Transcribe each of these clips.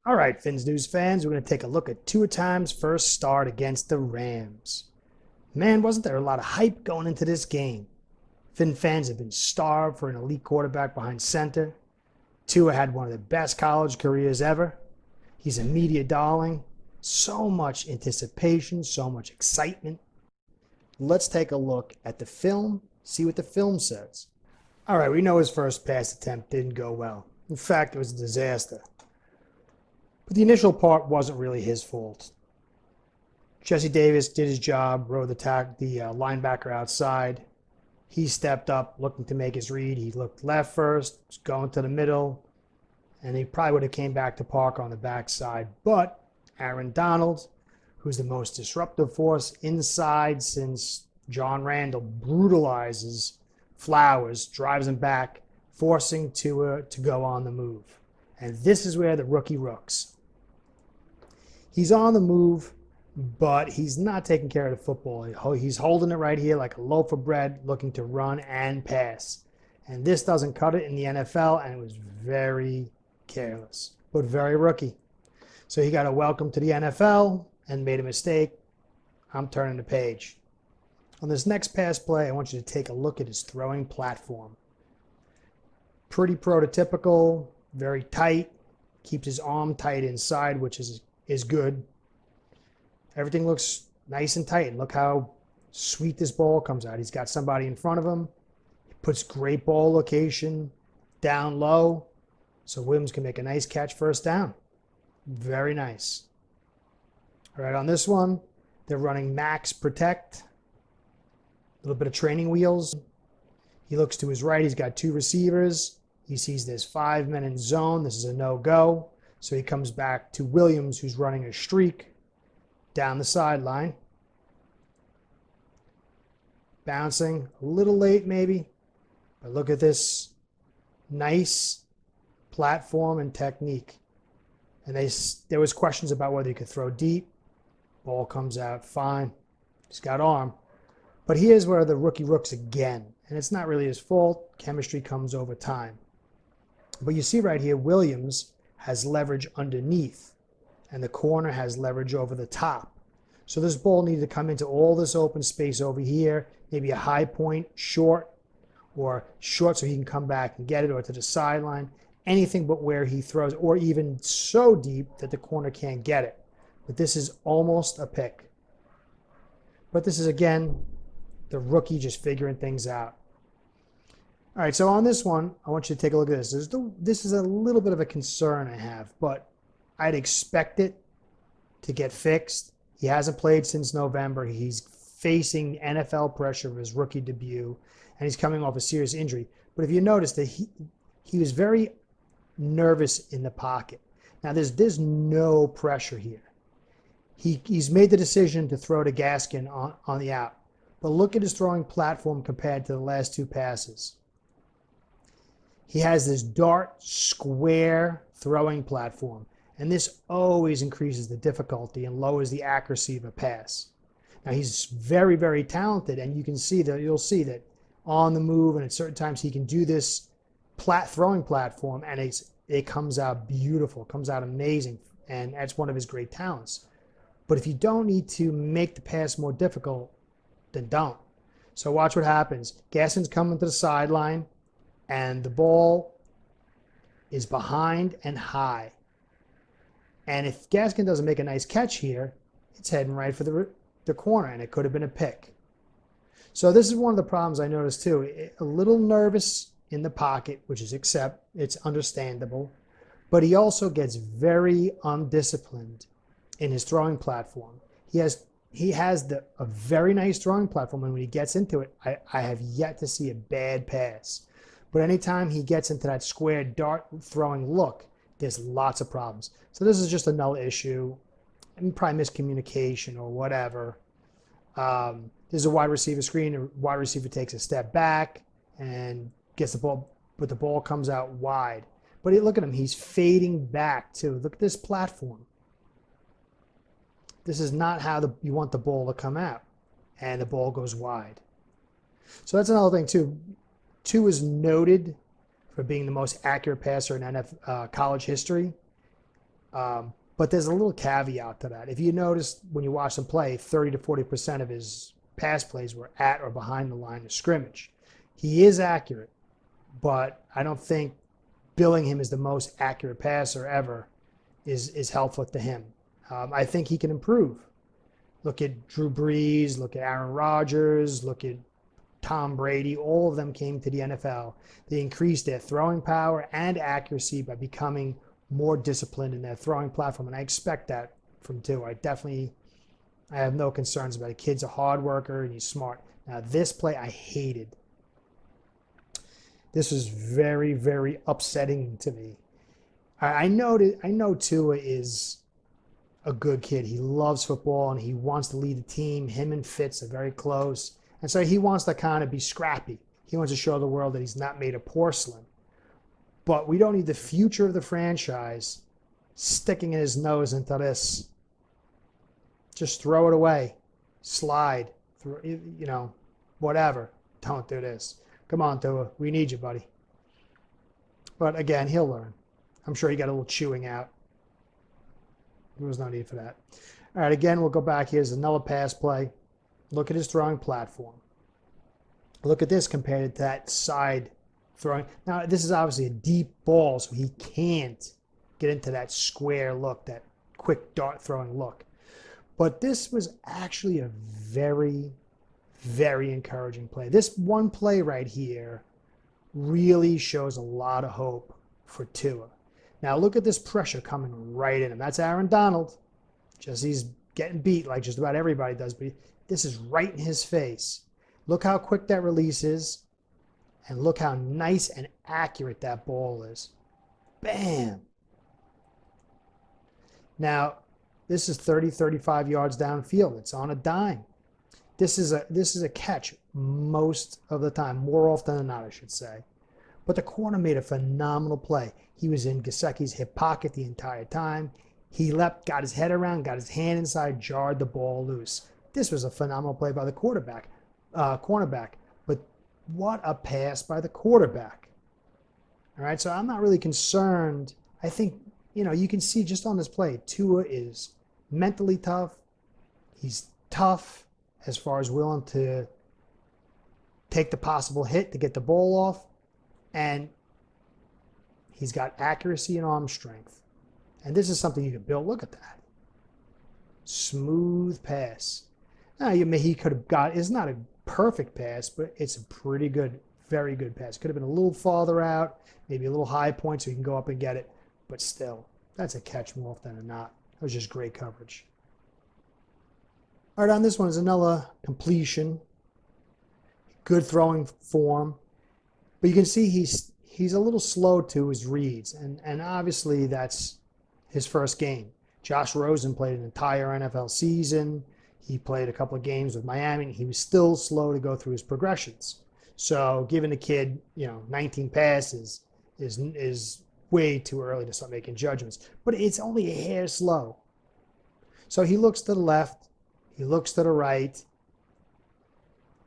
All right, Fins News fans, we're going to take a look at Tua Time's first start against the Rams. Man, wasn't there a lot of hype going into this game? Fin fans have been starved for an elite quarterback behind center. Tua had one of the best college careers ever. He's a media darling. So much anticipation, so much excitement. Let's take a look at the film, see what the film says. All right, we know his first pass attempt didn't go well. In fact, it was a disaster. But the initial part wasn't really his fault. Jesse Davis did his job, rode the linebacker outside. He stepped up, looking to make his read. He looked left first, was going to the middle, and he probably would have came back to Parker on the backside. But Aaron Donald, who's the most disruptive force inside since John Randall brutalizes Flowers, drives him back, forcing Tua to go on the move. And this is where the rookie rooks. He's on the move, but he's not taking care of the football. He's holding it right here like a loaf of bread, looking to run and pass. And this doesn't cut it in the NFL, and it was very careless, but very rookie. So he got a welcome to the NFL and made a mistake. I'm turning the page. On this next pass play, I want you to take a look at his throwing platform. Pretty prototypical, very tight, keeps his arm tight inside, which is good. Everything looks nice and tight. Look how sweet this ball comes out. He's got somebody in front of him. He puts great ball location down low, so Williams can make a nice catch first down. Very nice. All right, on this one, they're running max protect. A little bit of training wheels. He looks to his right. He's got two receivers. He sees there's 5 men in zone. This is a no-go. So he comes back to Williams, who's running a streak down the sideline. Bouncing a little late maybe, but look at this nice platform and technique. And there was questions about whether he could throw deep. Ball comes out fine. He's got arm. But here's where the rookie rooks again. And it's not really his fault. Chemistry comes over time. But you see right here, Williams has leverage underneath, and the corner has leverage over the top. So this ball needed to come into all this open space over here, maybe a high point, short, or short so he can come back and get it, or to the sideline, anything but where he throws, or even so deep that the corner can't get it. But this is almost a pick. But this is, again, the rookie just figuring things out. All right, so on this one, I want you to take a look at this. This is a little bit of a concern I have, but I'd expect it to get fixed. He hasn't played since November. He's facing NFL pressure for his rookie debut, and he's coming off a serious injury. But if you notice that he was very nervous in the pocket. Now, there's no pressure here. He's made the decision to throw to Gaskin on the out. But look at his throwing platform compared to the last two passes. He has this dart square throwing platform, and this always increases the difficulty and lowers the accuracy of a pass. Now, he's very, very talented, and you'll see that on the move and at certain times he can do this throwing platform, and it comes out beautiful, comes out amazing, and that's one of his great talents. But if you don't need to make the pass more difficult, then don't. So watch what happens. Gaskin's coming to the sideline, and the ball is behind and high. And if Gaskin doesn't make a nice catch here, it's heading right for the corner, and it could have been a pick. So this is one of the problems I noticed too. A little nervous in the pocket, which is it's understandable, but he also gets very undisciplined in his throwing platform. He has a very nice throwing platform, and when he gets into it, I have yet to see a bad pass. But anytime he gets into that square dart throwing look, there's lots of problems. So this is just another issue, and probably miscommunication or whatever. There's a wide receiver screen. The wide receiver takes a step back and gets the ball, but the ball comes out wide. But look at him. He's fading back too. Look at this platform. This is not how you want the ball to come out, and the ball goes wide. So that's another thing too. Tua is noted for being the most accurate passer in college history. But there's a little caveat to that. If you notice when you watch him play, 30 to 40% of his pass plays were at or behind the line of scrimmage. He is accurate, but I don't think billing him as the most accurate passer ever is helpful to him. I think he can improve. Look at Drew Brees, look at Aaron Rodgers, look at Tom Brady. All of them came to the NFL. They increased their throwing power and accuracy by becoming more disciplined in their throwing platform, and I expect that from Tua. I have no concerns about it. Kid's a hard worker and he's smart. Now, this play I hated. This was very, very upsetting to me. I know Tua is a good kid. He loves football and he wants to lead the team. Him and Fitz are very close. And so he wants to kind of be scrappy. He wants to show the world that he's not made of porcelain. But we don't need the future of the franchise sticking his nose into this. Just throw it away. Slide. Whatever. Don't do this. Come on, Tua. We need you, buddy. But again, he'll learn. I'm sure he got a little chewing out. There was no need for that. All right, again, we'll go back. Here's another pass play. Look at his throwing platform. Look at this compared to that side throwing. Now, this is obviously a deep ball, so he can't get into that square look, that quick dart throwing look. But this was actually a very, very encouraging play. This one play right here really shows a lot of hope for Tua. Now, look at this pressure coming right in him. That's Aaron Donald. Just he's getting beat like just about everybody does, but this is right in his face. Look how quick that release is, and look how nice and accurate that ball is. Bam! Now, this is 30, 35 yards downfield. It's on a dime. This is a catch most of the time, more often than not, I should say. But the corner made a phenomenal play. He was in Gesicki's hip pocket the entire time. He leapt, got his head around, got his hand inside, jarred the ball loose. This was a phenomenal play by the cornerback. But what a pass by the quarterback. All right, so I'm not really concerned. I think, you can see just on this play, Tua is mentally tough. He's tough as far as willing to take the possible hit to get the ball off. And he's got accuracy and arm strength. And this is something you can build. Look at that. Smooth pass. Now, he could have got, it's not a perfect pass, but it's a pretty good, very good pass. Could have been a little farther out, maybe a little high point so he can go up and get it. But still, that's a catch more often than not. That was just great coverage. All right, on this one is another completion. Good throwing form. But you can see he's a little slow to his reads. And obviously that's his first game. Josh Rosen played an entire NFL season. He played a couple of games with Miami, and he was still slow to go through his progressions. So giving the kid, 19 passes is way too early to start making judgments. But it's only a hair slow. So he looks to the left, he looks to the right,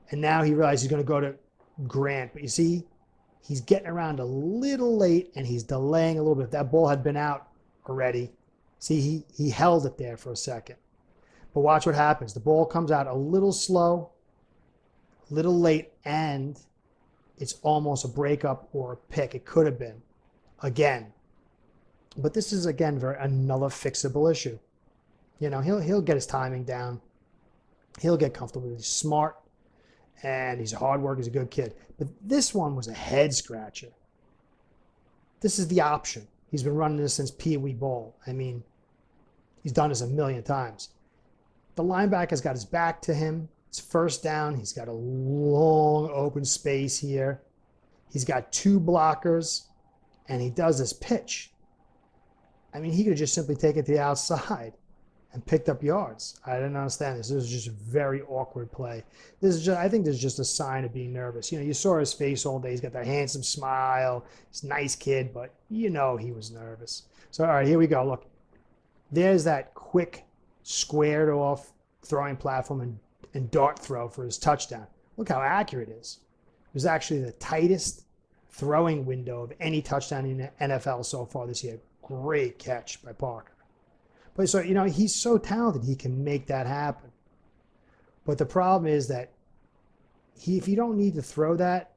and now he realizes he's going to go to Grant. But you see, he's getting around a little late, and he's delaying a little bit. If that ball had been out already, see, he held it there for a second. But watch what happens. The ball comes out a little slow, a little late, and it's almost a breakup or a pick. It could have been, again. But this is, again, another fixable issue. He'll get his timing down. He'll get comfortable. He's smart, and he's a hard worker. He's a good kid. But this one was a head scratcher. This is the option. He's been running this since Pee Wee ball. I mean, he's done this a million times. The linebacker's got his back to him. It's first down. He's got a long open space here. He's got two blockers, and he does this pitch. I mean, he could just simply take it to the outside and picked up yards. I didn't understand this. This was just a very awkward play. I think this is just a sign of being nervous. You saw his face all day. He's got that handsome smile. He's a nice kid, but he was nervous. So, all right, here we go. Look, there's that quick, squared off throwing platform and dart throw for his touchdown. Look how accurate it is. It was actually the tightest throwing window of any touchdown in the NFL so far this year. Great catch by Parker. But so, he's so talented, he can make that happen. But the problem is that if you don't need to throw that,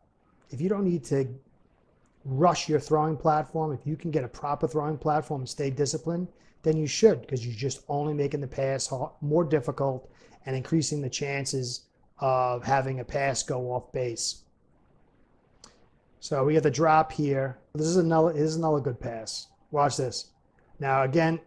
if you don't need to rush your throwing platform, if you can get a proper throwing platform and stay disciplined, then you should, because you're just only making the pass more difficult and increasing the chances of having a pass go off base. So we get the drop here. This is another good pass. Watch this. Now again,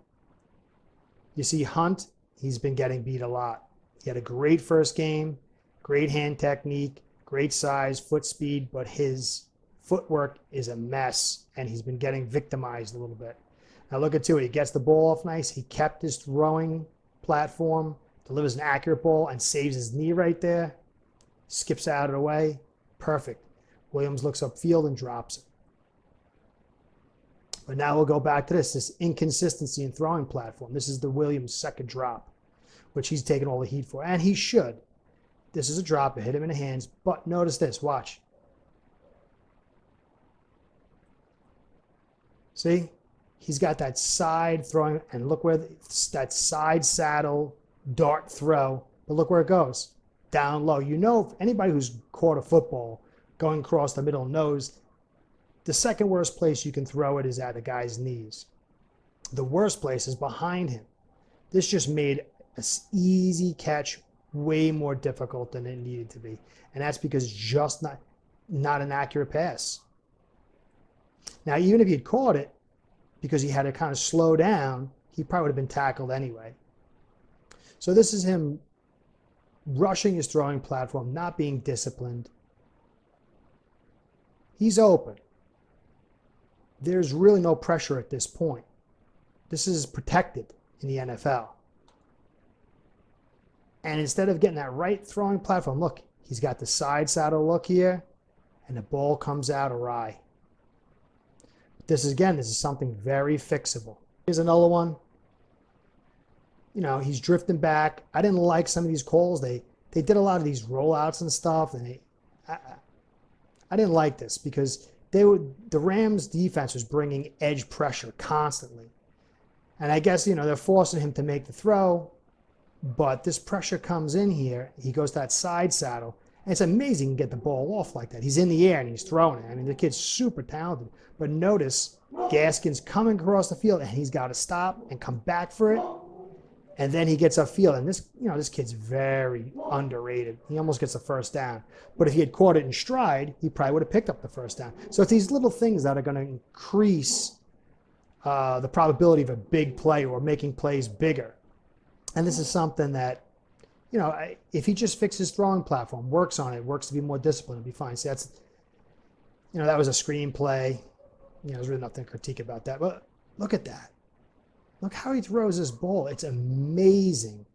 you see Hunt, he's been getting beat a lot. He had a great first game, great hand technique, great size, foot speed, but his footwork is a mess, and he's been getting victimized a little bit. Now look at two. He gets the ball off nice. He kept his throwing platform, delivers an accurate ball, and saves his knee right there. Skips out of the way. Perfect. Williams looks upfield and drops it. But now we'll go back to this inconsistency in throwing platform. This is the Williams' second drop, which he's taking all the heat for, and he should. This is a drop. It hit him in the hands, but notice this. Watch. See? He's got that side throwing, and look where that side saddle dart throw, but look where it goes. Down low. Anybody who's caught a football going across the middle knows the second worst place you can throw it is at a guy's knees. The worst place is behind him. This just made an easy catch way more difficult than it needed to be. And that's because it's just not an accurate pass. Now, even if he'd caught it, because he had to kind of slow down, he probably would have been tackled anyway. So this is him rushing his throwing platform, not being disciplined. He's open. There's really no pressure at this point. This is protected in the NFL. And instead of getting that right throwing platform, look, he's got the side saddle look here, and the ball comes out awry. This is something very fixable. Here's another one. He's drifting back. I didn't like some of these calls. They did a lot of these rollouts and stuff, and I didn't like this because the Rams defense was bringing edge pressure constantly. And I guess, they're forcing him to make the throw, but this pressure comes in here. He goes to that side saddle, and it's amazing to get the ball off like that. He's in the air and he's throwing it. I mean, the kid's super talented. But notice Gaskin's coming across the field, and he's got to stop and come back for it. And then he gets upfield, and this kid's very underrated. He almost gets a first down. But if he had caught it in stride, he probably would have picked up the first down. So it's these little things that are going to increase the probability of a big play or making plays bigger. And this is something that, if he just fixes his throwing platform, works on it, works to be more disciplined, it'll be fine. See, that was a screenplay. There's really nothing to critique about that. But look at that. Look how he throws this ball. It's amazing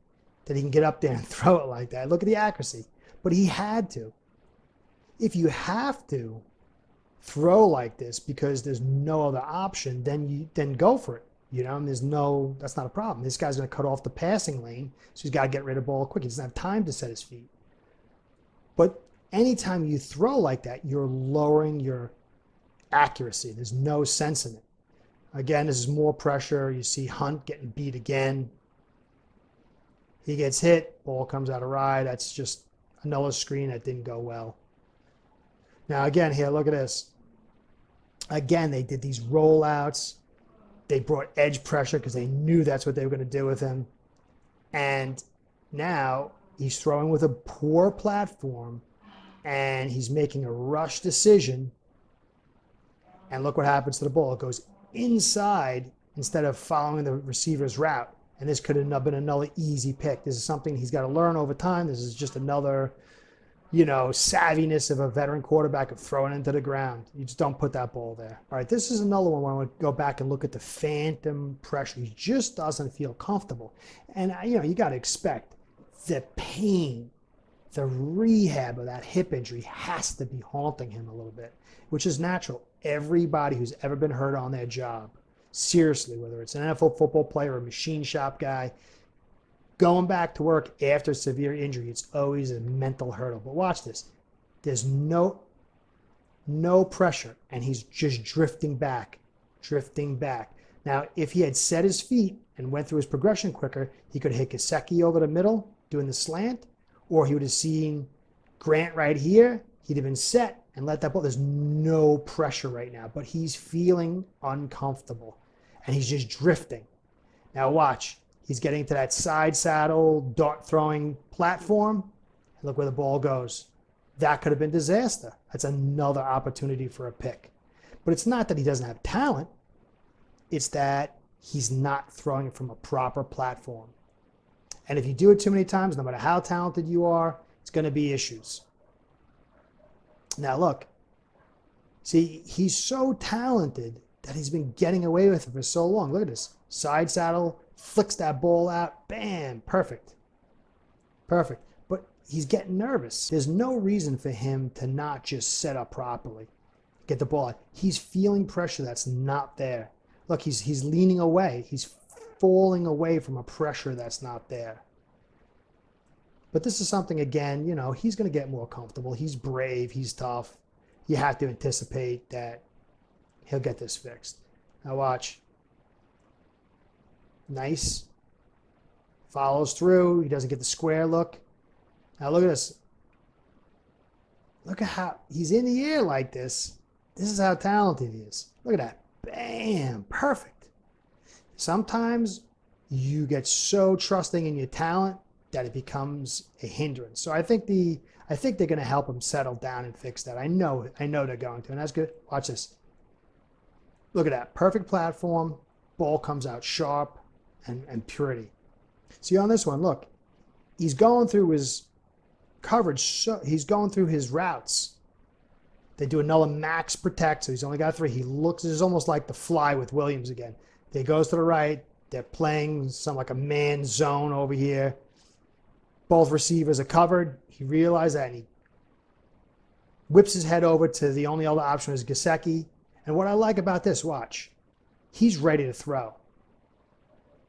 that he can get up there and throw it like that. Look at the accuracy. But he had to. If you have to throw like this because there's no other option, then go for it. And that's not a problem. This guy's going to cut off the passing lane, so he's got to get rid of the ball quick. He doesn't have time to set his feet. But anytime you throw like that, you're lowering your accuracy. There's no sense in it. Again, this is more pressure. You see Hunt getting beat again. He gets hit. Ball comes out awry. That's just another screen that didn't go well. Now, again, here, look at this. Again, they did these rollouts. They brought edge pressure because they knew that's what they were going to do with him. And now he's throwing with a poor platform, and he's making a rush decision. And look what happens to the ball. It goes inside instead of following the receiver's route. And this could have been another easy pick. This is something he's got to learn over time. This is just another, savviness of a veteran quarterback of throwing into the ground. You just don't put that ball there. All right, this is another one where I want to go back and look at the phantom pressure. He just doesn't feel comfortable. And, you got to expect the pain, the rehab of that hip injury has to be haunting him a little bit, which is natural. Everybody who's ever been hurt on their job, seriously, whether it's an NFL football player or a machine shop guy, going back to work after severe injury, it's always a mental hurdle. But watch this. There's no pressure, and he's just drifting back. Now, if he had set his feet and went through his progression quicker, he could hit Gesicki over the middle doing the slant, or he would have seen Grant right here. He'd have been set and let that ball. There's no pressure right now, but he's feeling uncomfortable and he's just drifting. Now watch, he's getting to that side saddle dart throwing platform. And look where the ball goes. That could have been disaster. That's another opportunity for a pick. But it's not that he doesn't have talent. It's that he's not throwing it from a proper platform. And if you do it too many times, no matter how talented you are, it's going to be issues. Now look, see, he's so talented that he's been getting away with it for so long. Look at this. Side saddle, flicks that ball out, bam, perfect. Perfect. But he's getting nervous. There's no reason for him to not just set up properly, get the ball out. He's feeling pressure that's not there. Look, he's leaning away. He's falling away from a pressure that's not there. But this is something, again, you know, he's going to get more comfortable. He's brave. He's tough. You have to anticipate that he'll get this fixed. Now watch. Nice. Follows through. He doesn't get the square look. Now look at this. Look at how he's in the air like this. This is how talented he is. Look at that. Bam. Perfect. Sometimes you get so trusting in your talent that it becomes a hindrance. So I think they're going to help him settle down and fix that. I know they're going to, and that's good. Watch this. Look at that. Perfect platform. Ball comes out sharp and purity. See on this one, look, he's going through his coverage. So he's going through his routes. They do another max protect, so he's only got 3. He looks, it's almost like the fly with Williams again. He goes to the right. They're playing some like a man zone over here. Both receivers are covered. He realized that and he whips his head over to the only other option is Gesicki. And what I like about this, watch, he's ready to throw.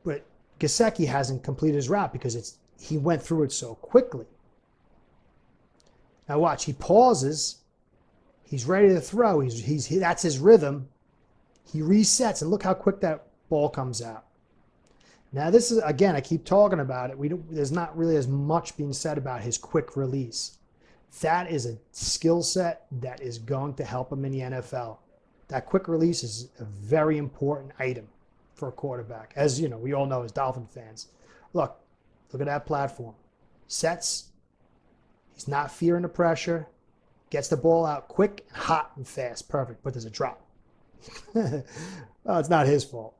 But Gesicki hasn't completed his route because he went through it so quickly. Now watch, he pauses. He's ready to throw. That's his rhythm. He resets, and look how quick that ball comes out. Now this is, again, I keep talking about it. There's not really as much being said about his quick release. That is a skill set that is going to help him in the NFL. That quick release is a very important item for a quarterback, as you know, we all know as Dolphin fans. Look at that platform. Sets. He's not fearing the pressure. Gets the ball out quick, hot, and fast. Perfect. But there's a drop. Well, it's not his fault.